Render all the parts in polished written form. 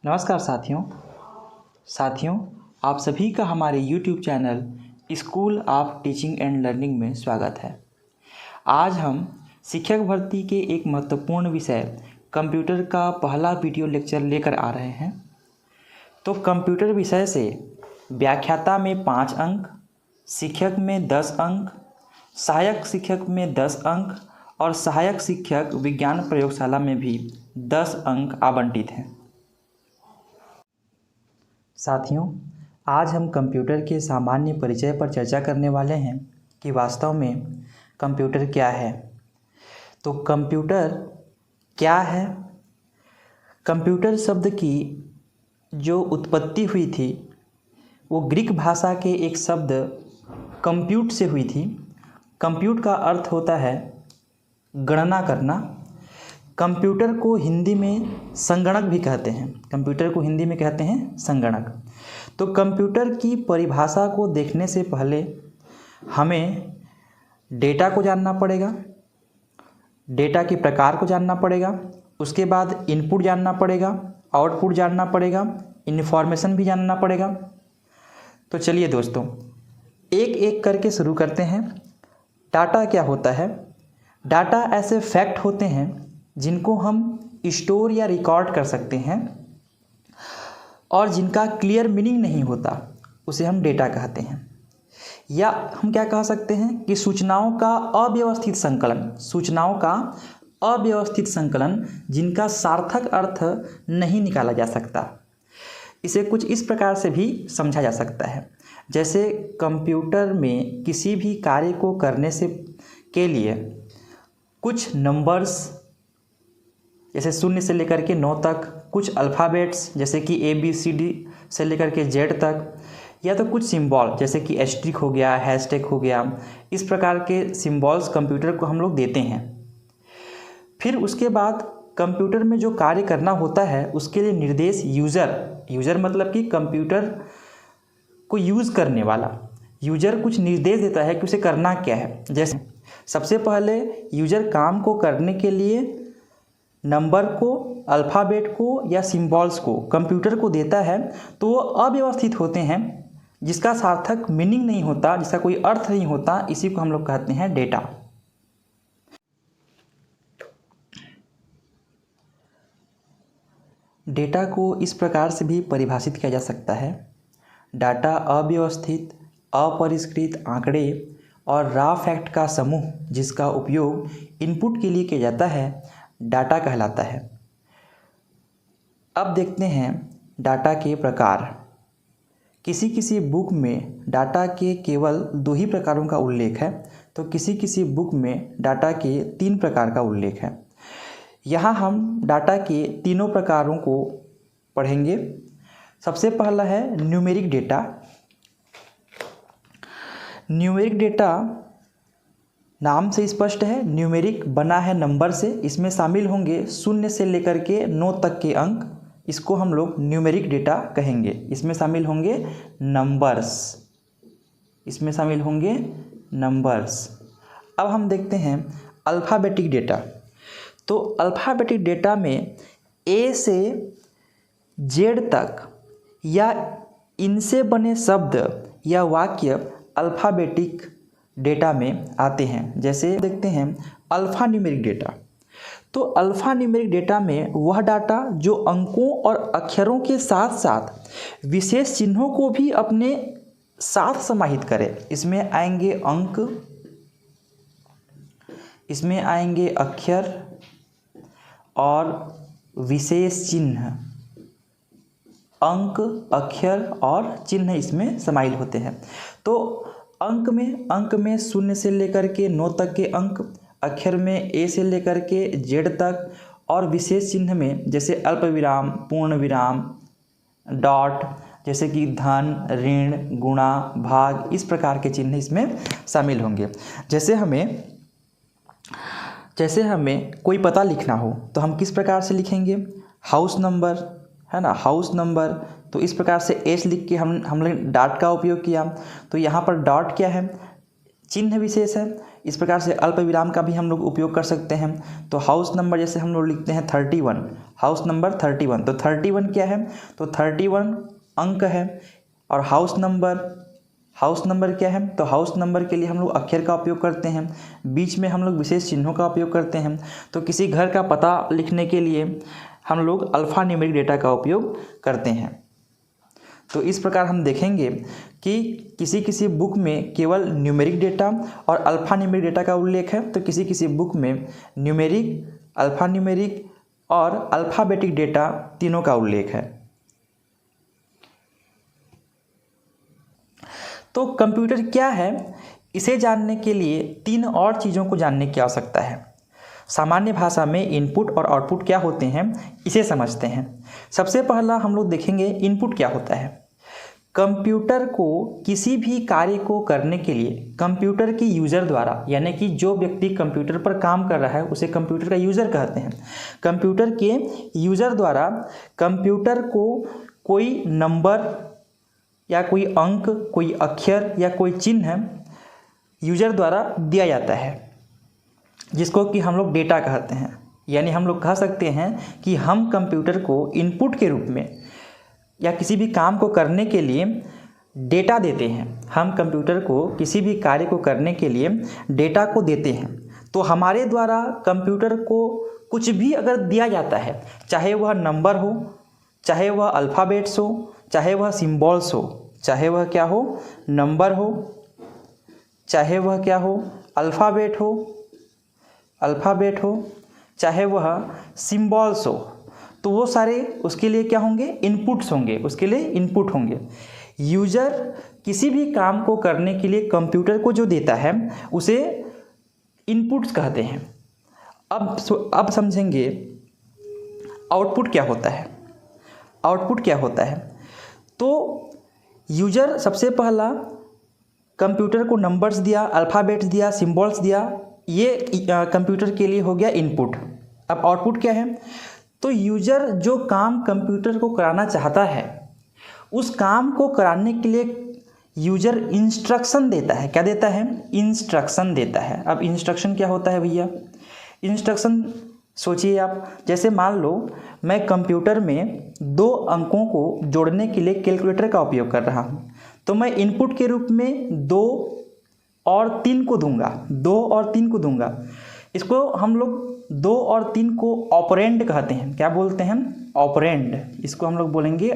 नमस्कार साथियों आप सभी का हमारे YouTube channel school of teaching and learning में स्वागत है। आज हम शिक्षक भर्ती के एक महत्वपूर्ण विषय कंप्यूटर का पहला वीडियो लेक्चर लेकर आ रहे हैं। तो कंप्यूटर विषय से व्याख्याता में 5 अंक, शिक्षक में 10 अंक, सहायक शिक्षक में 10 अंक और सहायक शिक्षक विज्ञान प्रयोगशाला में भी 10 अंक आवंटित हैं। साथियों, आज हम कंप्यूटर के सामान्य परिचय पर चर्चा करने वाले हैं कि वास्तव में कंप्यूटर क्या है। तो कंप्यूटर क्या है? कंप्यूटर शब्द की जो उत्पत्ति हुई थी वो ग्रीक भाषा के एक शब्द कंप्यूट से हुई थी। कंप्यूट का अर्थ होता है गणना करना। कंप्यूटर को हिंदी में संगणक भी कहते हैं। कंप्यूटर को हिंदी में कहते हैं संगणक। तो कंप्यूटर की परिभाषा को देखने से पहले हमें डेटा को जानना पड़ेगा, डेटा के प्रकार को जानना पड़ेगा, उसके बाद इनपुट जानना पड़ेगा, आउटपुट जानना पड़ेगा, इन्फॉर्मेशन भी जानना पड़ेगा। तो चलिए दोस्तों, एक एक करके शुरू करते हैं। डाटा क्या होता है? डाटा ऐसे फैक्ट होते हैं जिनको हम स्टोर या रिकॉर्ड कर सकते हैं और जिनका क्लियर मीनिंग नहीं होता, उसे हम डेटा कहते हैं। या हम क्या कह सकते हैं कि सूचनाओं का अव्यवस्थित संकलन जिनका सार्थक अर्थ नहीं निकाला जा सकता। इसे कुछ इस प्रकार से भी समझा जा सकता है, जैसे कंप्यूटर में किसी भी कार्य को करने के लिए कुछ नंबर्स जैसे 0 से लेकर के 9 तक, कुछ अल्फ़ाबेट्स जैसे कि ABCD से लेकर के Z तक, या तो कुछ सिंबल जैसे कि एस्ट्रिक हो गया, हैशटैग हो गया, इस प्रकार के सिंबल्स कंप्यूटर को हम लोग देते हैं। फिर उसके बाद कंप्यूटर में जो कार्य करना होता है उसके लिए निर्देश यूज़र मतलब कि कंप्यूटर को यूज़ करने वाला यूज़र कुछ निर्देश देता है कि उसे करना क्या है। जैसे सबसे पहले यूज़र काम को करने के लिए नंबर को, अल्फ़ाबेट को या सिंबल्स को कंप्यूटर को देता है, तो वो अव्यवस्थित होते हैं, जिसका सार्थक मीनिंग नहीं होता, जिसका कोई अर्थ नहीं होता। इसी को हम लोग कहते हैं डेटा। डेटा को इस प्रकार से भी परिभाषित किया जा सकता है: डाटा अव्यवस्थित, अपरिष्कृत आंकड़े और रॉ फैक्ट का समूह जिसका उपयोग इनपुट के लिए किया जाता है, डाटा कहलाता है। अब देखते हैं डाटा के प्रकार। किसी बुक में डाटा के केवल 2 ही प्रकारों का उल्लेख है, तो किसी बुक में डाटा के 3 प्रकार का उल्लेख है। यहाँ हम डाटा के तीनों प्रकारों को पढ़ेंगे। सबसे पहला है न्यूमेरिक डेटा। न्यूमेरिक डेटा नाम से स्पष्ट है, न्यूमेरिक बना है नंबर से। इसमें शामिल होंगे 0 से लेकर के 9 तक के अंक, इसको हम लोग न्यूमेरिक डेटा कहेंगे। इसमें शामिल होंगे नंबर्स। अब हम देखते हैं अल्फ़ाबेटिक डेटा। तो अल्फ़ाबेटिक डेटा में A से Z तक या इनसे बने शब्द या वाक्य अल्फ़ाबेटिक डेटा में आते हैं। जैसे देखते हैं अल्फ़ा न्यूमेरिक डेटा। तो अल्फ़ा न्यूमेरिक डेटा में वह डाटा जो अंकों और अक्षरों के साथ साथ विशेष चिन्हों को भी अपने साथ समाहित करे। इसमें आएंगे अंक, इसमें आएंगे अक्षर और विशेष चिन्ह। अंक, अक्षर और चिन्ह इसमें समाहित होते हैं। तो अंक में 0 से लेकर के 9 तक के अंक, अक्षर में A से लेकर के Z तक, और विशेष चिन्ह में जैसे अल्पविराम, पूर्ण विराम, डॉट, जैसे कि धन, ऋण, गुणा, भाग, इस प्रकार के चिन्ह इसमें शामिल होंगे। जैसे हमें कोई पता लिखना हो तो हम किस प्रकार से लिखेंगे? हाउस नंबर, है ना, हाउस नंबर। तो इस प्रकार से एच लिख के हमने डॉट का उपयोग किया। तो यहाँ पर डॉट क्या है? चिन्ह विशेष है। इस प्रकार से अल्प विराम का भी हम लोग उपयोग कर सकते हैं। तो हाउस नंबर जैसे हम लोग लिखते हैं 31, हाउस नंबर 31, तो 31 क्या है, तो 31 अंक है। और हाउस नंबर क्या है, तो हाउस नंबर के लिए हम लोग अक्षर का उपयोग करते हैं, बीच में हम लोग विशेष चिन्हों का उपयोग करते हैं। तो किसी घर का पता लिखने के लिए हम लोग अल्फ़ा न्यूमेरिक डेटा का उपयोग करते हैं। तो इस प्रकार हम देखेंगे कि किसी बुक में केवल न्यूमेरिक डेटा और अल्फ़ा न्यूमेरिक डेटा का उल्लेख है, तो किसी बुक में न्यूमेरिक, अल्फ़ा न्यूमेरिक और अल्फ़ाबेटिक डेटा तीनों का उल्लेख है। तो कंप्यूटर क्या है, इसे जानने के लिए 3 और चीज़ों को जानने की आवश्यकता है। सामान्य भाषा में इनपुट और आउटपुट क्या होते हैं, इसे समझते हैं। सबसे पहला हम लोग देखेंगे इनपुट क्या होता है। कंप्यूटर को किसी भी कार्य को करने के लिए कंप्यूटर की यूज़र द्वारा, यानी कि जो व्यक्ति कंप्यूटर पर काम कर रहा है उसे कंप्यूटर का यूज़र कहते हैं। कंप्यूटर के यूज़र द्वारा कंप्यूटर को कोई नंबर या कोई अंक, कोई अक्षर या कोई चिन्ह यूज़र द्वारा दिया जाता है, जिसको कि हम लोग डेटा कहते हैं। यानी हम लोग कह सकते हैं कि हम कंप्यूटर को इनपुट के रूप में या किसी भी काम को करने के लिए डेटा देते हैं। हम कंप्यूटर को किसी भी कार्य को करने के लिए डेटा को देते हैं। तो हमारे द्वारा कंप्यूटर को कुछ भी अगर दिया जाता है, चाहे वह नंबर हो, चाहे वह अल्फ़ाबेट्स हो, चाहे वह सिंबल्स हो, चाहे वह क्या हो, नंबर हो, चाहे वह क्या हो, अल्फ़ाबेट हो, चाहे वह सिंबल्स हो, तो वो सारे उसके लिए क्या होंगे, इनपुट्स होंगे, उसके लिए इनपुट होंगे। यूज़र किसी भी काम को करने के लिए कंप्यूटर को जो देता है उसे इनपुट्स कहते हैं। अब समझेंगे आउटपुट क्या होता है। आउटपुट क्या होता है, तो यूज़र सबसे पहला कंप्यूटर को नंबर्स दिया, अल्फ़ाबेट्स दिया, सिंबल्स दिया, ये कंप्यूटर के लिए हो गया इनपुट। अब आउटपुट क्या है, तो यूज़र जो काम कंप्यूटर को कराना चाहता है उस काम को कराने के लिए यूज़र इंस्ट्रक्शन देता है। क्या देता है, इंस्ट्रक्शन देता है। अब इंस्ट्रक्शन क्या होता है भैया, इंस्ट्रक्शन सोचिए आप, जैसे मान लो मैं कंप्यूटर में 2 अंकों को जोड़ने के लिए कैलकुलेटर का उपयोग कर रहा हूँ, तो मैं इनपुट के रूप में 2 और 3 को दूंगा। इसको हम लोग 2 और 3 को ऑपरेंड कहते हैं। क्या बोलते हैं, ऑपरेंड। इसको हम लोग बोलेंगे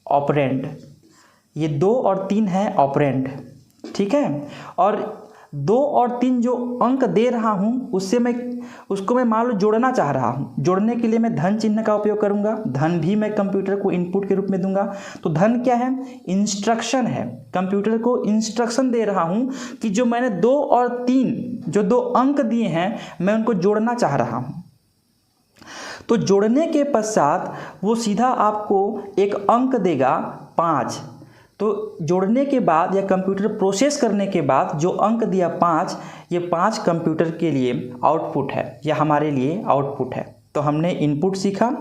ऑपरेंड। ये 2 और 3 है ऑपरेंड, ठीक है। और 2 और 3 जो अंक दे रहा हूँ उसको मैं मान लो जोड़ना चाह रहा हूँ। जोड़ने के लिए मैं धन चिन्ह का उपयोग करूँगा। धन भी मैं कंप्यूटर को इनपुट के रूप में दूंगा। तो धन क्या है, इंस्ट्रक्शन है। कंप्यूटर को इंस्ट्रक्शन दे रहा हूँ कि जो मैंने 2 और 3 जो 2 अंक दिए हैं मैं उनको जोड़ना चाह रहा हूँ। तो जोड़ने के पश्चात वो सीधा आपको एक अंक देगा 5। तो जोड़ने के बाद या कंप्यूटर प्रोसेस करने के बाद जो अंक दिया 5, ये 5 कंप्यूटर के लिए आउटपुट है या हमारे लिए आउटपुट है। तो हमने इनपुट सीखा।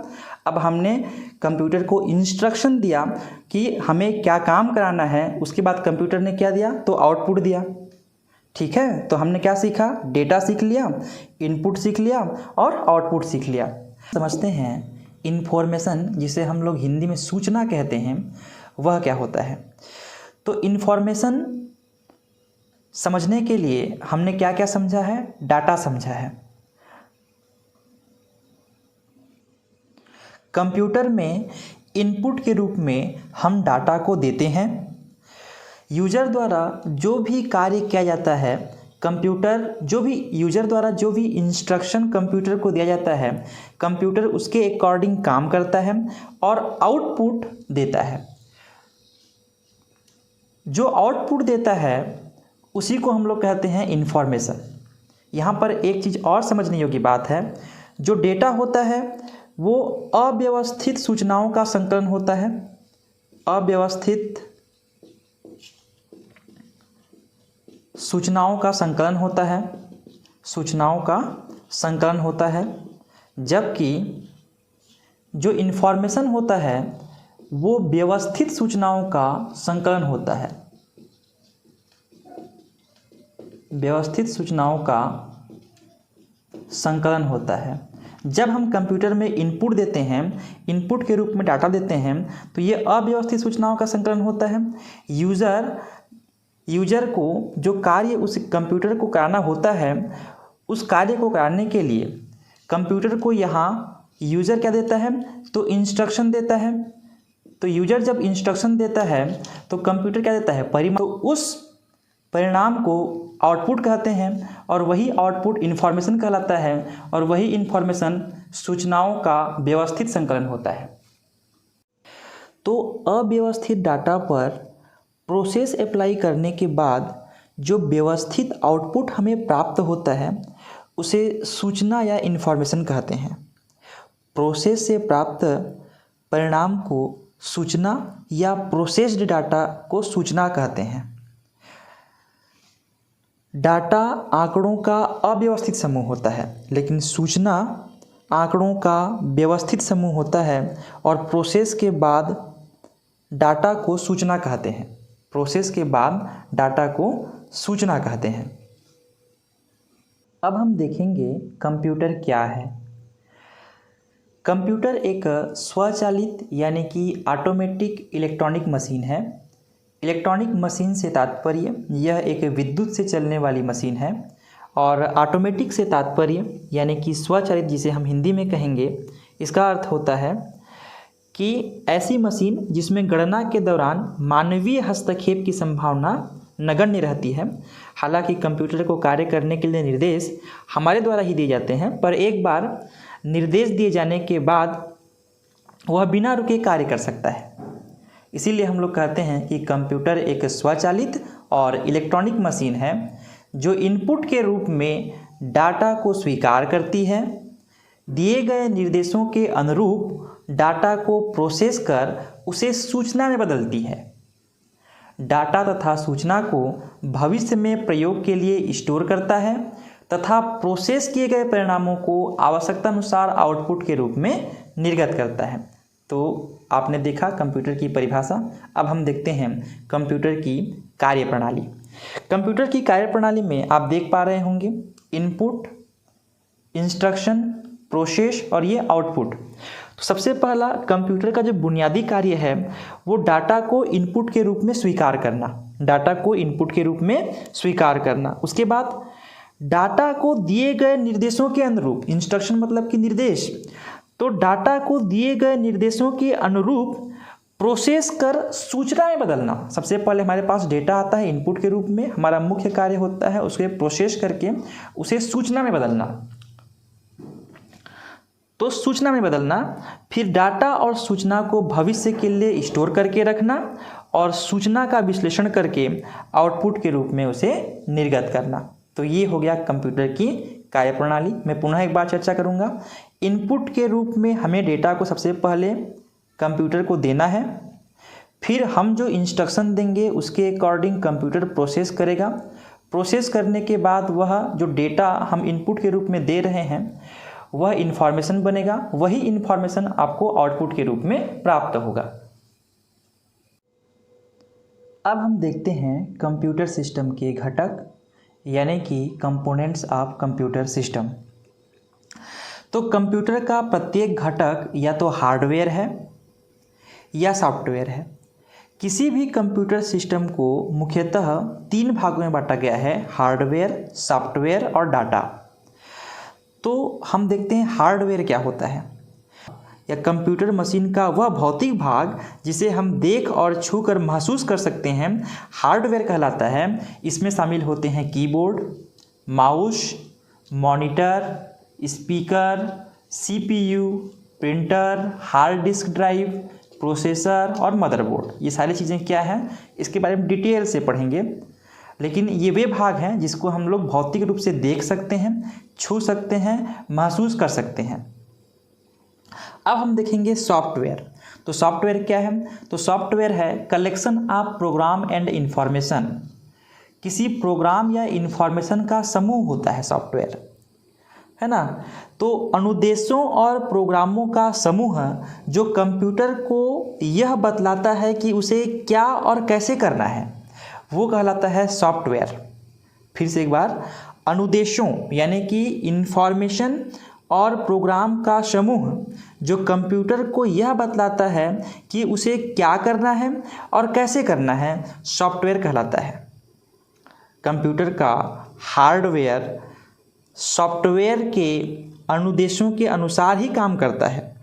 अब हमने कंप्यूटर को इंस्ट्रक्शन दिया कि हमें क्या काम कराना है। उसके बाद कंप्यूटर ने क्या दिया, तो आउटपुट दिया, ठीक है। तो हमने क्या सीखा, डेटा सीख लिया, इनपुट सीख लिया और आउटपुट सीख लिया। समझते हैं इन्फॉर्मेशन, जिसे हम लोग हिंदी में सूचना कहते हैं, वह क्या होता है। तो इन्फॉर्मेशन समझने के लिए हमने क्या क्या समझा है, डाटा समझा है। कंप्यूटर में इनपुट के रूप में हम डाटा को देते हैं। यूज़र द्वारा जो भी कार्य किया जाता है, यूज़र द्वारा जो भी इंस्ट्रक्शन कंप्यूटर को दिया जाता है, कंप्यूटर उसके अकॉर्डिंग काम करता है और आउटपुट देता है। जो आउटपुट देता है उसी को हम लोग कहते हैं इन्फॉर्मेशन। यहाँ पर एक चीज़ और समझने योग्य बात है, जो डेटा होता है वो अव्यवस्थित सूचनाओं का संकलन होता है। अव्यवस्थित सूचनाओं का संकलन होता है, जबकि जो इन्फॉर्मेशन होता है वो व्यवस्थित सूचनाओं का संकलन होता है। व्यवस्थित सूचनाओं का संकलन होता है। जब हम कंप्यूटर में इनपुट देते हैं, इनपुट के रूप में डाटा देते हैं, तो ये अव्यवस्थित सूचनाओं का संकलन होता है। यूजर को जो कार्य उस कंप्यूटर को कराना होता है, उस कार्य को कराने के लिए कंप्यूटर को यहाँ यूज़र क्या देता है, तो इंस्ट्रक्शन देता है। तो यूजर जब इंस्ट्रक्शन देता है तो कंप्यूटर क्या देता है, परिणाम। तो उस परिणाम को आउटपुट कहते हैं और वही आउटपुट इन्फॉर्मेशन कहलाता है और वही इन्फॉर्मेशन सूचनाओं का व्यवस्थित संकलन होता है। तो अव्यवस्थित डाटा पर प्रोसेस अप्लाई करने के बाद जो व्यवस्थित आउटपुट हमें प्राप्त होता है उसे सूचना या इन्फॉर्मेशन कहते हैं। प्रोसेस से प्राप्त परिणाम को सूचना या प्रोसेस्ड डाटा को सूचना कहते हैं। डाटा आंकड़ों का अव्यवस्थित समूह होता है, लेकिन सूचना आंकड़ों का व्यवस्थित समूह होता है और प्रोसेस के बाद डाटा को सूचना कहते हैं। प्रोसेस के बाद डाटा को सूचना कहते हैं। अब हम देखेंगे कंप्यूटर क्या है। कंप्यूटर एक स्वचालित यानी कि ऑटोमेटिक इलेक्ट्रॉनिक मशीन है। इलेक्ट्रॉनिक मशीन से तात्पर्य यह एक विद्युत से चलने वाली मशीन है और ऑटोमेटिक से तात्पर्य यानी कि स्वचालित जिसे हम हिंदी में कहेंगे, इसका अर्थ होता है कि ऐसी मशीन जिसमें गणना के दौरान मानवीय हस्तक्षेप की संभावना नगण्य रहती है। हालांकि कंप्यूटर को कार्य करने के लिए निर्देश हमारे द्वारा ही दिए जाते हैं, पर एक बार निर्देश दिए जाने के बाद वह बिना रुके कार्य कर सकता है। इसीलिए हम लोग कहते हैं कि कंप्यूटर एक स्वचालित और इलेक्ट्रॉनिक मशीन है जो इनपुट के रूप में डाटा को स्वीकार करती है, दिए गए निर्देशों के अनुरूप डाटा को प्रोसेस कर उसे सूचना में बदलती है। डाटा तथा सूचना को भविष्य में प्रयोग के लिए स्टोर करता है तथा प्रोसेस किए गए परिणामों को आवश्यकता अनुसार आउटपुट के रूप में निर्गत करता है। तो आपने देखा कंप्यूटर की परिभाषा। अब हम देखते हैं कंप्यूटर की कार्यप्रणाली। कंप्यूटर की कार्यप्रणाली में आप देख पा रहे होंगे इनपुट, इंस्ट्रक्शन, प्रोसेस और ये आउटपुट। तो सबसे पहला कंप्यूटर का जो बुनियादी कार्य है वो डाटा को इनपुट के रूप में स्वीकार करना। डाटा को इनपुट के रूप में स्वीकार करना। उसके बाद डाटा को दिए गए निर्देशों के अनुरूप, इंस्ट्रक्शन मतलब कि निर्देश, तो डाटा को दिए गए निर्देशों के अनुरूप प्रोसेस कर सूचना में बदलना। सबसे पहले हमारे पास डेटा आता है इनपुट के रूप में, हमारा मुख्य कार्य होता है उसके प्रोसेस करके उसे सूचना में बदलना। तो सूचना में बदलना, फिर डाटा और सूचना को भविष्य के लिए स्टोर करके रखना और सूचना का विश्लेषण करके आउटपुट के रूप में उसे निर्गत करना। तो ये हो गया कंप्यूटर की कार्यप्रणाली। मैं पुनः एक बार चर्चा करूँगा। इनपुट के रूप में हमें डेटा को सबसे पहले कंप्यूटर को देना है, फिर हम जो इंस्ट्रक्शन देंगे उसके अकॉर्डिंग कंप्यूटर प्रोसेस करेगा। प्रोसेस करने के बाद वह जो डेटा हम इनपुट के रूप में दे रहे हैं वह इन्फॉर्मेशन बनेगा। वही इन्फॉर्मेशन आपको आउटपुट के रूप में प्राप्त होगा। अब हम देखते हैं कंप्यूटर सिस्टम के घटक यानी कि कंपोनेंट्स ऑफ कंप्यूटर सिस्टम। तो कंप्यूटर का प्रत्येक घटक या तो हार्डवेयर है या सॉफ्टवेयर है। किसी भी कंप्यूटर सिस्टम को मुख्यतः 3 भागों में बांटा गया है, हार्डवेयर, सॉफ्टवेयर और डाटा। तो हम देखते हैं हार्डवेयर क्या होता है। या कंप्यूटर मशीन का वह भौतिक भाग जिसे हम देख और छू कर महसूस कर सकते हैं हार्डवेयर कहलाता है। इसमें शामिल होते हैं keyboard, mouse, monitor, speaker, CPU, printer, hard disk drive, processor और मदरबोर्ड। ये सारी चीज़ें क्या हैं इसके बारे में डिटेल से पढ़ेंगे, लेकिन ये वे भाग हैं जिसको हम लोग भौतिक रूप से देख सकते हैं, छू सकते हैं, महसूस कर सकते हैं। अब हम देखेंगे सॉफ्टवेयर। तो सॉफ्टवेयर क्या है? तो सॉफ्टवेयर है collection of program and information. किसी प्रोग्राम या इंफॉर्मेशन का समूह होता है सॉफ्टवेयर, है ना। तो अनुदेशों और प्रोग्रामों का समूह जो कंप्यूटर को यह बतलाता है कि उसे क्या और कैसे करना है वो कहलाता है सॉफ्टवेयर। फिर से एक बार, अनुदेशों यानी कि इंफॉर्मेशन और प्रोग्राम का समूह जो कंप्यूटर को यह बतलाता है कि उसे क्या करना है और कैसे करना है, सॉफ्टवेयर कहलाता है। कंप्यूटर का हार्डवेयर सॉफ्टवेयर के अनुदेशों के अनुसार ही काम करता है।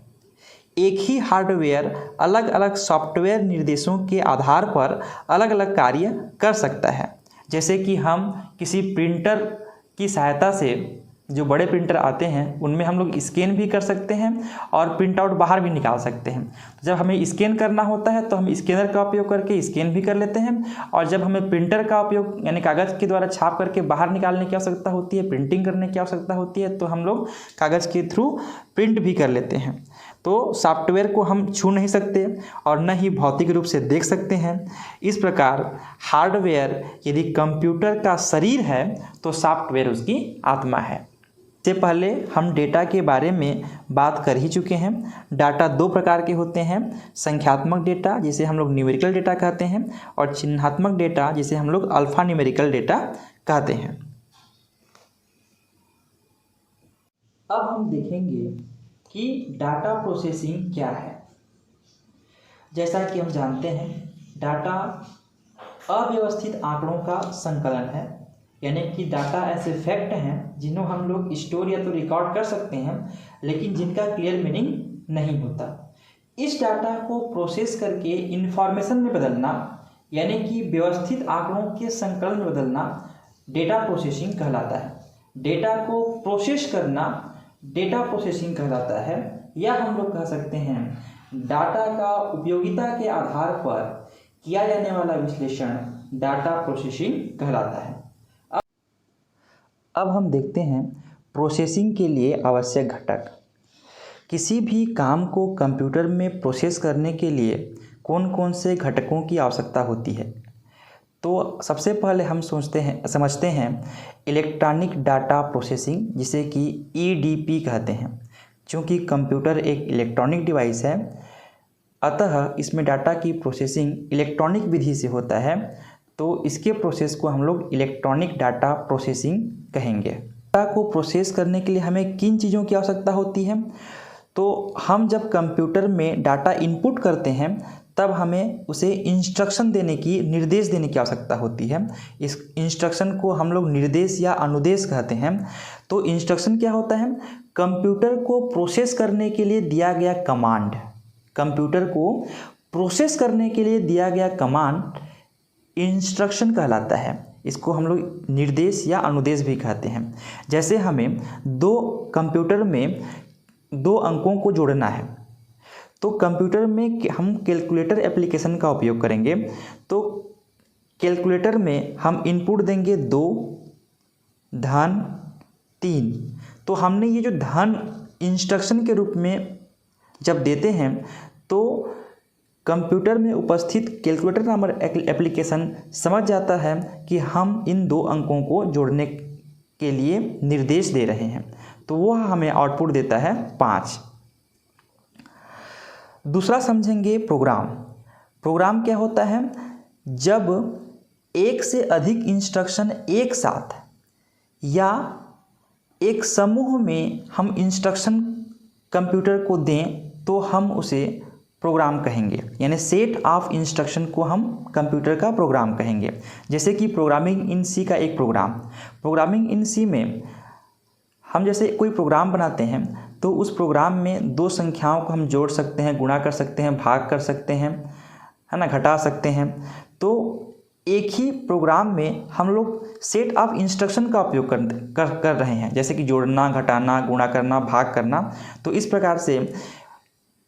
एक ही हार्डवेयर अलग अलग सॉफ्टवेयर निर्देशों के आधार पर अलग अलग कार्य कर सकता है। जैसे कि हम किसी प्रिंटर की सहायता से, जो बड़े प्रिंटर आते हैं उनमें हम लोग स्कैन भी कर सकते हैं और प्रिंट आउट बाहर भी निकाल सकते हैं। जब हमें स्कैन करना होता है तो हम स्कैनर का उपयोग करके स्कैन भी कर लेते हैं, और जब हमें प्रिंटर का उपयोग यानी कागज़ के द्वारा छाप करके बाहर निकालने की आवश्यकता होती है, प्रिंटिंग करने की आवश्यकता होती है, तो हम लोग कागज़ के थ्रू प्रिंट भी कर लेते हैं। तो सॉफ्टवेयर को हम छू नहीं सकते और न ही भौतिक रूप से देख सकते हैं। इस प्रकार हार्डवेयर यदि कंप्यूटर का शरीर है तो सॉफ्टवेयर उसकी आत्मा है। इससे पहले हम डेटा के बारे में बात कर ही चुके हैं। डाटा दो प्रकार के होते हैं, संख्यात्मक डेटा जिसे हम लोग न्यूमेरिकल डेटा कहते हैं, और चिन्हात्मक डेटा जिसे हम लोग अल्फा न्यूमेरिकल डेटा कहते हैं। अब हम देखेंगे कि डाटा प्रोसेसिंग क्या है। जैसा कि हम जानते हैं, डाटा अव्यवस्थित आंकड़ों का संकलन है, यानी कि डाटा ऐसे फैक्ट हैं जिन्हें हम लोग स्टोर या तो रिकॉर्ड कर सकते हैं लेकिन जिनका क्लियर मीनिंग नहीं होता। इस डाटा को प्रोसेस करके इंफॉर्मेशन में बदलना, यानी कि व्यवस्थित आंकड़ों के संकलन में बदलना, डेटा प्रोसेसिंग कहलाता है। डेटा को प्रोसेस करना डेटा प्रोसेसिंग कहलाता है, या हम लोग कह सकते हैं डाटा का उपयोगिता के आधार पर किया जाने वाला विश्लेषण डाटा प्रोसेसिंग कहलाता है। अब हम देखते हैं प्रोसेसिंग के लिए आवश्यक घटक। किसी भी काम को कंप्यूटर में प्रोसेस करने के लिए कौन कौन से घटकों की आवश्यकता होती है। तो सबसे पहले हम समझते हैं इलेक्ट्रॉनिक डाटा प्रोसेसिंग, जिसे कि ईडीपी कहते हैं। चूँकि कंप्यूटर एक इलेक्ट्रॉनिक डिवाइस है, अतः इसमें डाटा की प्रोसेसिंग इलेक्ट्रॉनिक विधि से होता है, तो इसके प्रोसेस को हम लोग इलेक्ट्रॉनिक डाटा प्रोसेसिंग कहेंगे। डाटा को प्रोसेस करने के लिए हमें किन चीज़ों की आवश्यकता होती है, तो हम जब कंप्यूटर में डाटा इनपुट करते हैं तब हमें उसे निर्देश देने की आवश्यकता होती है। इस इंस्ट्रक्शन को हम लोग निर्देश या अनुदेश कहते हैं। तो इंस्ट्रक्शन क्या होता है, कंप्यूटर को प्रोसेस करने के लिए दिया गया कमांड। कंप्यूटर को प्रोसेस करने के लिए दिया गया कमांड इंस्ट्रक्शन कहलाता है। इसको हम लोग निर्देश या अनुदेश भी कहते हैं। जैसे हमें कंप्यूटर में दो अंकों को जोड़ना है, तो कंप्यूटर में हम कैलकुलेटर एप्लीकेशन का उपयोग करेंगे। तो कैलकुलेटर में हम इनपुट देंगे 2 धन 3। तो हमने ये जो धन इंस्ट्रक्शन के रूप में जब देते हैं तो कंप्यूटर में उपस्थित कैलकुलेटर नामक एप्लीकेशन समझ जाता है कि हम इन 2 अंकों को जोड़ने के लिए निर्देश दे रहे हैं, तो वो हमें आउटपुट देता है 5। दूसरा समझेंगे प्रोग्राम। प्रोग्राम क्या होता है, जब एक से अधिक इंस्ट्रक्शन एक साथ या एक समूह में हम इंस्ट्रक्शन कंप्यूटर को दें तो हम उसे प्रोग्राम कहेंगे, यानी सेट ऑफ इंस्ट्रक्शन को हम कंप्यूटर का प्रोग्राम कहेंगे। जैसे कि प्रोग्रामिंग इन सी का एक प्रोग्रामिंग इन सी में हम जैसे कोई प्रोग्राम बनाते हैं तो उस प्रोग्राम में 2 संख्याओं को हम जोड़ सकते हैं, गुणा कर सकते हैं, भाग कर सकते हैं, है ना, घटा सकते हैं। तो एक ही प्रोग्राम में हम लोग सेट ऑफ इंस्ट्रक्शन का उपयोग कर रहे हैं, जैसे कि जोड़ना, घटाना, गुणा करना, भाग करना। तो इस प्रकार से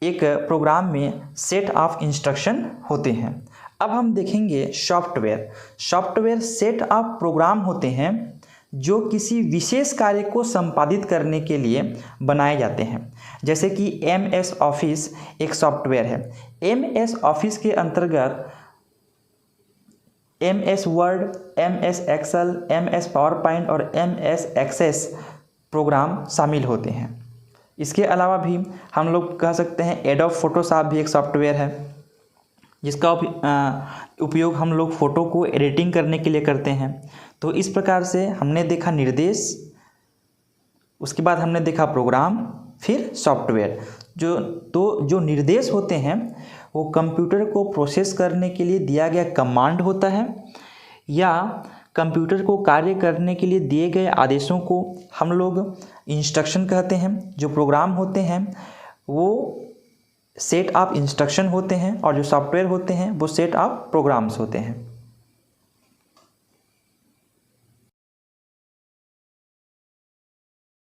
एक प्रोग्राम में सेट ऑफ इंस्ट्रक्शन होते हैं। अब हम देखेंगे सॉफ्टवेयर सेट ऑफ प्रोग्राम होते हैं जो किसी विशेष कार्य को संपादित करने के लिए बनाए जाते हैं। जैसे कि MS ऑफिस एक सॉफ्टवेयर है। MS ऑफिस के अंतर्गत MS Word, MS Excel, MS PowerPoint और MS एक्सेस प्रोग्राम शामिल होते हैं। इसके अलावा भी हम लोग कह सकते हैं एडोब फोटोशॉप भी एक सॉफ्टवेयर है। जिसका उपयोग हम लोग फ़ोटो को एडिटिंग करने के लिए करते हैं। तो इस प्रकार से हमने देखा निर्देश, उसके बाद हमने देखा प्रोग्राम, फिर सॉफ्टवेयर। जो निर्देश होते हैं वो कंप्यूटर को प्रोसेस करने के लिए दिया गया कमांड होता है, या कंप्यूटर को कार्य करने के लिए दिए गए आदेशों को हम लोग इंस्ट्रक्शन कहते हैं। जो प्रोग्राम होते हैं वो सेट ऑफ इंस्ट्रक्शन होते हैं, और जो सॉफ्टवेयर होते हैं वो सेट ऑफ प्रोग्राम्स होते हैं।